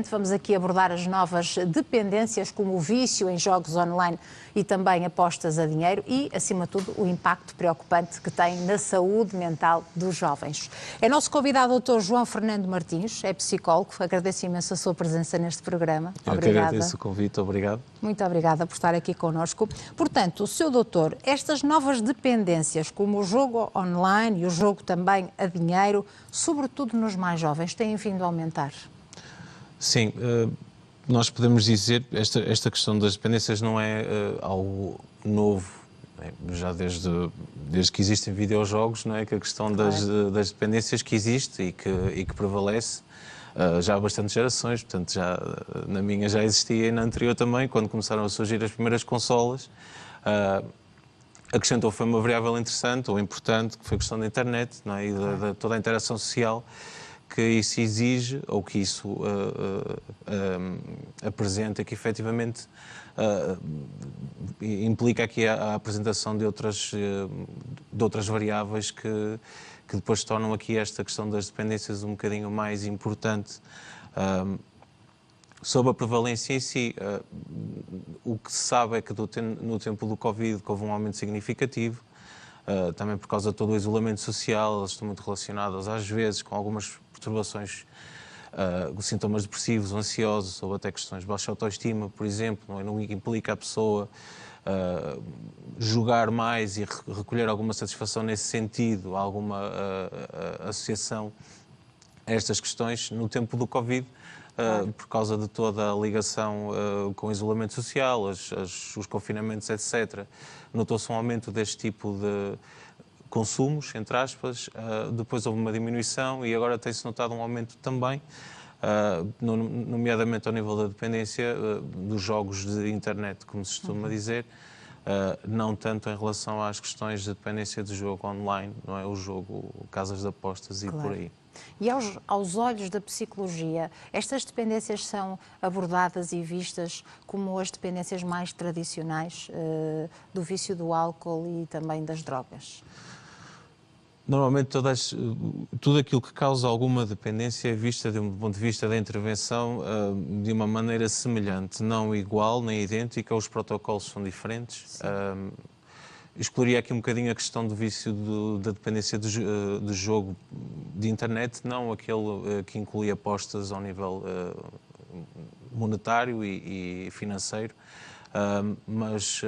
Vamos aqui abordar as novas dependências, como o vício em jogos online e também apostas a dinheiro e, acima de tudo, o impacto preocupante que tem na saúde mental dos jovens. É nosso convidado o Dr. João Fernando Martins, é psicólogo. Agradeço imenso a sua presença neste programa. Eu que agradeço o convite, obrigado. Muito obrigada por estar aqui connosco. Portanto, Sr. Doutor, estas novas dependências, como o jogo online e o jogo também a dinheiro, sobretudo nos mais jovens, têm vindo a aumentar? Sim, nós podemos dizer que esta questão das dependências não é algo novo, né? Já desde que existem videojogos, não é? Que a questão das dependências que existe e que prevalece já há bastantes gerações, portanto na minha já existia e na anterior também, quando começaram a surgir as primeiras consolas. Acrescentou foi uma variável interessante ou importante, que foi a questão da internet, não é? E de toda a interação social que isso exige, ou que isso apresenta, que efetivamente implica aqui a apresentação de outras variáveis que depois tornam aqui esta questão das dependências um bocadinho mais importante. Sobre a prevalência em si, o que se sabe é que no tempo do Covid houve um aumento significativo, também por causa de todo o isolamento social. Elas estão muito relacionadas às vezes com algumas perturbações, sintomas depressivos, ansiosos ou até questões de baixa autoestima, por exemplo, não implica a pessoa jogar mais e recolher alguma satisfação nesse sentido, alguma associação a estas questões. No tempo do Covid, por causa de toda a ligação com o isolamento social, os confinamentos, etc., notou-se um aumento deste tipo de consumos, entre aspas. Depois houve uma diminuição e agora tem-se notado um aumento também, nomeadamente ao nível da dependência dos jogos de internet, como se costuma dizer, não tanto em relação às questões de dependência de jogo online, não é? O jogo, casas de apostas e por aí. E aos olhos da psicologia, estas dependências são abordadas e vistas como as dependências mais tradicionais do vício do álcool e também das drogas? Normalmente tudo aquilo que causa alguma dependência é vista, de um ponto de vista da intervenção, de uma maneira semelhante, não igual nem idêntica. Os protocolos são diferentes. Excluiria aqui um bocadinho a questão do vício da dependência do jogo de internet, não aquele que inclui apostas ao nível monetário e financeiro, mas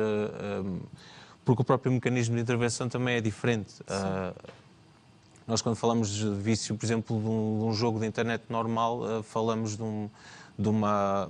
porque o próprio mecanismo de intervenção também é diferente. Nós, quando falamos de vício, por exemplo, de um jogo de internet normal, falamos de uma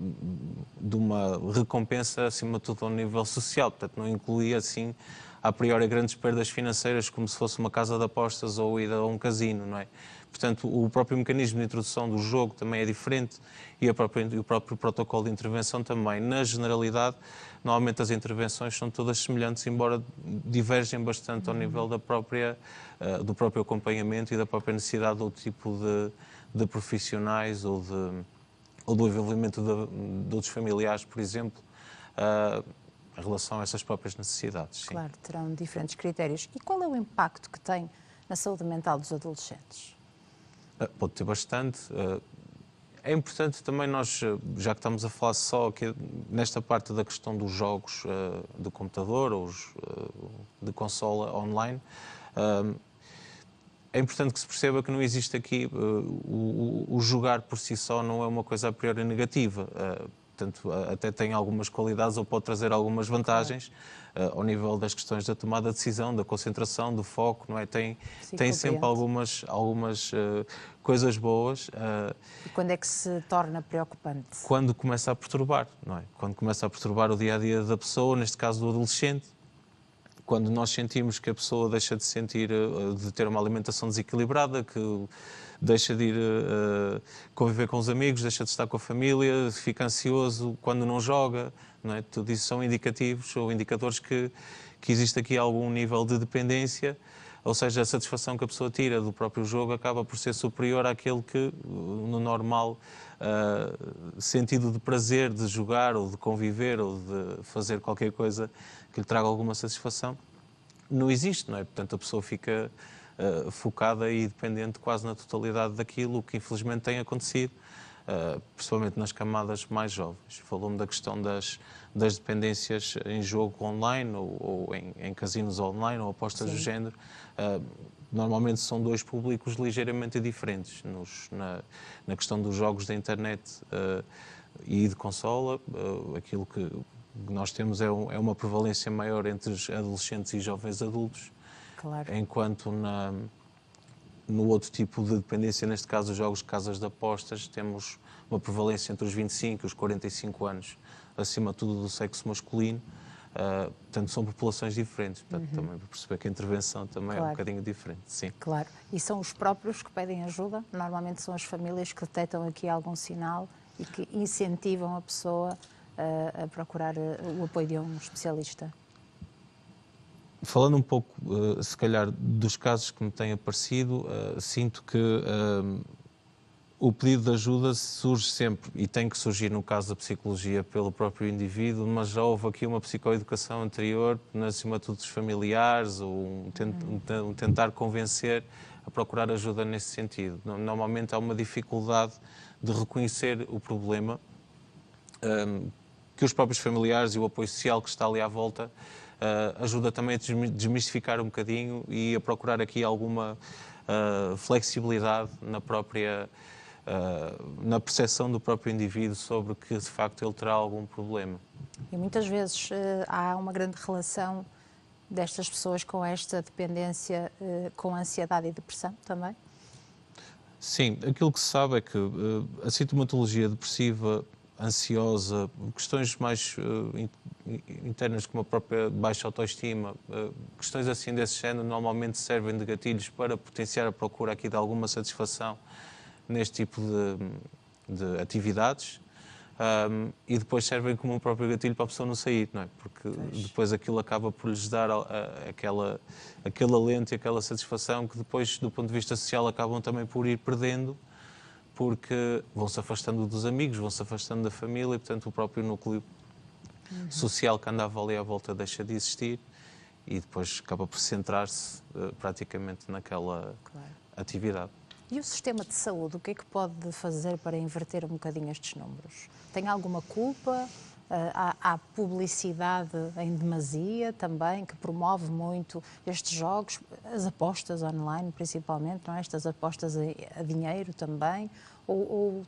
recompensa, acima de tudo, ao nível social. Portanto, não inclui, assim, a priori, grandes perdas financeiras, como se fosse uma casa de apostas ou ida a um casino, não é? Portanto, o próprio mecanismo de introdução do jogo também é diferente e o próprio protocolo de intervenção também. Na generalidade, normalmente as intervenções são todas semelhantes, embora divergem bastante ao nível do próprio acompanhamento e da própria necessidade de outro tipo de profissionais ou do envolvimento de outros familiares, por exemplo, em relação a essas próprias necessidades. Sim. Claro, terão diferentes critérios. E qual é o impacto que tem na saúde mental dos adolescentes? Pode ter bastante. É importante também nós, já que estamos a falar só aqui nesta parte da questão dos jogos do computador ou de consola online, é importante que se perceba que não existe aqui, o jogar por si só não é uma coisa a priori negativa. Portanto, até tem algumas qualidades ou pode trazer algumas vantagens ao nível das questões da tomada de decisão, da concentração, do foco, não é? Tem sempre algumas coisas boas. E quando é que se torna preocupante? Quando começa a perturbar, não é? Quando começa a perturbar o dia-a-dia da pessoa, neste caso do adolescente. Quando nós sentimos que a pessoa deixa de ter uma alimentação desequilibrada, que deixa de ir conviver com os amigos, deixa de estar com a família, fica ansioso quando não joga, não é? Tudo isso são indicativos ou indicadores que existe aqui algum nível de dependência, ou seja, a satisfação que a pessoa tira do próprio jogo acaba por ser superior àquele que, no normal sentido de prazer de jogar ou de conviver ou de fazer qualquer coisa que lhe traga alguma satisfação, não existe, não é? Portanto, a pessoa fica focada e dependente quase na totalidade daquilo, o que infelizmente tem acontecido. principalmente nas camadas mais jovens. Falou-me da questão das dependências em jogo online ou em casinos online ou apostas do género. Normalmente são dois públicos ligeiramente diferentes. Na questão dos jogos da internet e de consola, aquilo que nós temos é uma prevalência maior entre os adolescentes e jovens adultos, Claro. enquanto no outro tipo de dependência, neste caso os jogos de casas de apostas, temos uma prevalência entre os 25 e os 45 anos, acima de tudo do sexo masculino. Portanto, são populações diferentes. Portanto, também para perceber que a intervenção também é um bocadinho diferente. Sim. Claro. E são os próprios que pedem ajuda? Normalmente são as famílias que detectam aqui algum sinal e que incentivam a pessoa a procurar o apoio de um especialista? Falando um pouco, se calhar, dos casos que me têm aparecido, sinto que o pedido de ajuda surge sempre, e tem que surgir no caso da psicologia pelo próprio indivíduo, mas já houve aqui uma psicoeducação anterior, acima de tudo dos familiares, ou um tentar convencer a procurar ajuda nesse sentido. Normalmente há uma dificuldade de reconhecer o problema, que os próprios familiares e o apoio social que está ali à volta ajuda também a desmistificar um bocadinho e a procurar aqui alguma flexibilidade na percepção do próprio indivíduo sobre que, de facto, ele terá algum problema. E muitas vezes há uma grande relação destas pessoas com esta dependência, com ansiedade e depressão também? Sim, aquilo que se sabe é que a sintomatologia depressiva, ansiosa, questões mais internas como a própria baixa autoestima, questões assim desse género normalmente servem de gatilhos para potenciar a procura aqui de alguma satisfação neste tipo de atividades, e depois servem como um próprio gatilho para a pessoa não sair, não é? Porque depois aquilo acaba por lhes dar aquele alento e aquela satisfação que depois, do ponto de vista social, acabam também por ir perdendo, porque vão-se afastando dos amigos, vão-se afastando da família, e, portanto, o próprio núcleo social que andava ali à volta deixa de existir e depois acaba por centrar-se praticamente naquela atividade. E o sistema de saúde, o que é que pode fazer para inverter um bocadinho estes números? Tem alguma culpa? Há publicidade em demasia também, que promove muito estes jogos, as apostas online principalmente, não é? Estas apostas a dinheiro também, ou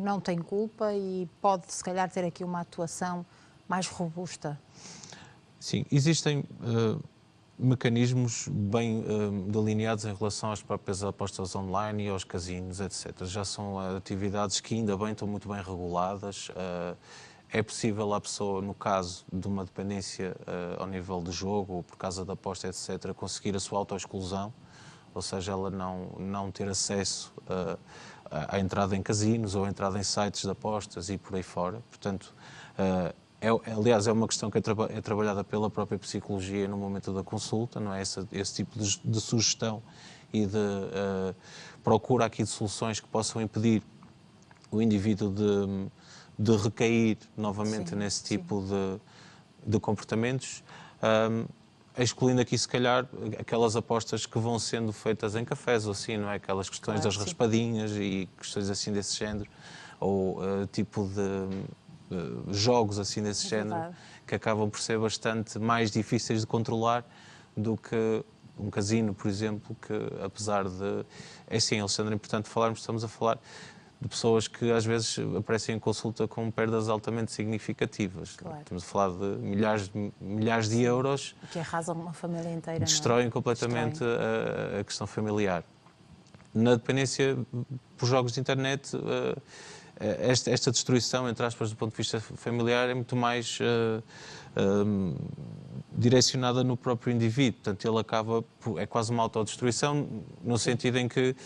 não tem culpa e pode, se calhar, ter aqui uma atuação mais robusta? Sim, existem mecanismos bem delineados em relação às próprias apostas online e aos casinos, etc. Já são atividades que ainda bem estão muito bem reguladas. É possível à pessoa, no caso de uma dependência ao nível do jogo ou por causa da aposta, etc., conseguir a sua autoexclusão, ou seja, ela não ter acesso à entrada em casinos ou à entrada em sites de apostas e por aí fora. Portanto, aliás, é uma questão que é trabalhada pela própria psicologia no momento da consulta, não é? Esse tipo de sugestão e de procura aqui de soluções que possam impedir o indivíduo de recair novamente nesse tipo de comportamentos, excluindo aqui, se calhar, aquelas apostas que vão sendo feitas em cafés ou assim, não é? Aquelas questões das raspadinhas e questões assim desse género, ou tipo de jogos assim desse género, que acabam por ser bastante mais difíceis de controlar do que um casino, por exemplo, que apesar de... É assim, Alexandre, é importante falarmos, estamos a falar de pessoas que às vezes aparecem em consulta com perdas altamente significativas. Claro. Estamos a falar de milhares de euros. Que arrasam uma família inteira. Destroem completamente a questão familiar. Na dependência por jogos de internet, esta destruição, entre aspas, do ponto de vista familiar, é muito mais direcionada no próprio indivíduo. Portanto, ele acaba... É quase uma autodestruição, no sentido em que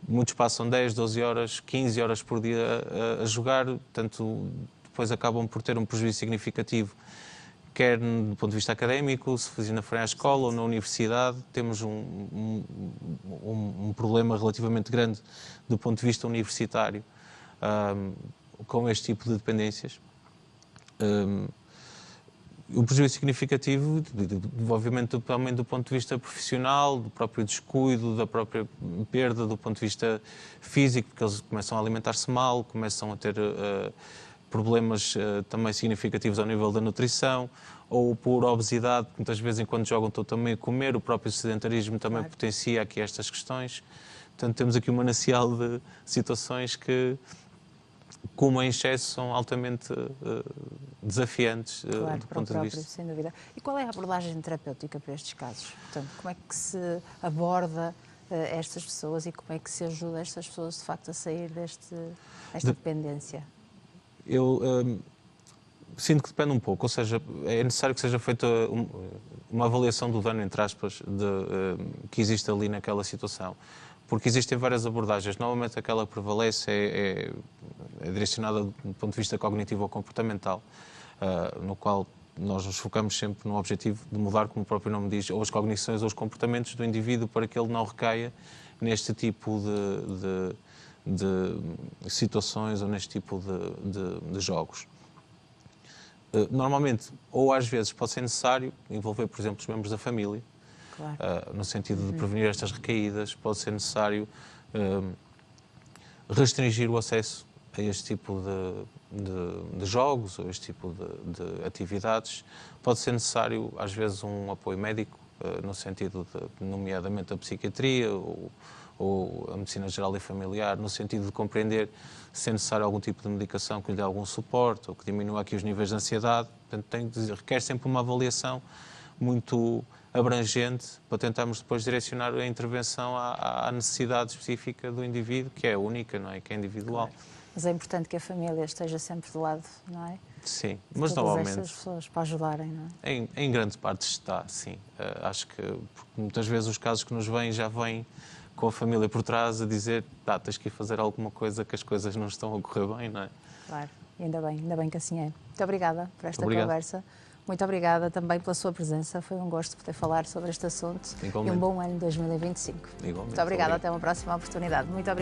muitos passam 10, 12 horas, 15 horas por dia a jogar, portanto, depois acabam por ter um prejuízo significativo, quer do ponto de vista académico, se ainda forem à escola ou na universidade. Temos um problema relativamente grande do ponto de vista universitário com este tipo de dependências. O prejuízo significativo, obviamente, também do ponto de vista profissional, do próprio descuido, da própria perda do ponto de vista físico, porque eles começam a alimentar-se mal, começam a ter problemas também significativos ao nível da nutrição, ou por obesidade, muitas vezes enquanto jogam estão também a comer, o próprio sedentarismo também potencia aqui estas questões. Portanto, temos aqui um manancial de situações que, como em excesso, são altamente desafiantes do ponto de vista. Sem dúvida. E qual é a abordagem terapêutica para estes casos? Portanto, como é que se aborda estas pessoas e como é que se ajuda estas pessoas, de facto, a sair desta dependência? Eu sinto que depende um pouco, ou seja, é necessário que seja feita uma avaliação do dano, entre aspas, que existe ali naquela situação. Porque existem várias abordagens. Normalmente aquela que prevalece é direcionada do ponto de vista cognitivo ou comportamental, no qual nós nos focamos sempre no objetivo de mudar, como o próprio nome diz, ou as cognições ou os comportamentos do indivíduo para que ele não recaia neste tipo de situações ou neste tipo de jogos. Normalmente, ou às vezes pode ser necessário envolver, por exemplo, os membros da família, no sentido de prevenir estas recaídas. Pode ser necessário restringir o acesso a este tipo de jogos ou este tipo de atividades. Pode ser necessário, às vezes, um apoio médico, no sentido de, nomeadamente, a psiquiatria ou a medicina geral e familiar, no sentido de compreender se é necessário algum tipo de medicação que lhe dê algum suporte ou que diminua aqui os níveis de ansiedade. Portanto, requer sempre uma avaliação muito abrangente para tentarmos depois direcionar a intervenção à necessidade específica do indivíduo, que é única, não é? Que é individual. Claro. Mas é importante que a família esteja sempre do lado, não é? Sim, de mas normalmente estas pessoas para ajudarem, não é? Em grande parte está, sim. Acho que muitas vezes os casos que nos vêm já vêm com a família por trás a dizer tens que ir fazer alguma coisa, que as coisas não estão a correr bem, não é? Claro, e ainda bem que assim é. Muito obrigada por esta conversa. Muito obrigada também pela sua presença. Foi um gosto poder falar sobre este assunto. Igualmente. E um bom ano 2025. Igualmente. Muito obrigada. Até uma próxima oportunidade. Muito obrigada.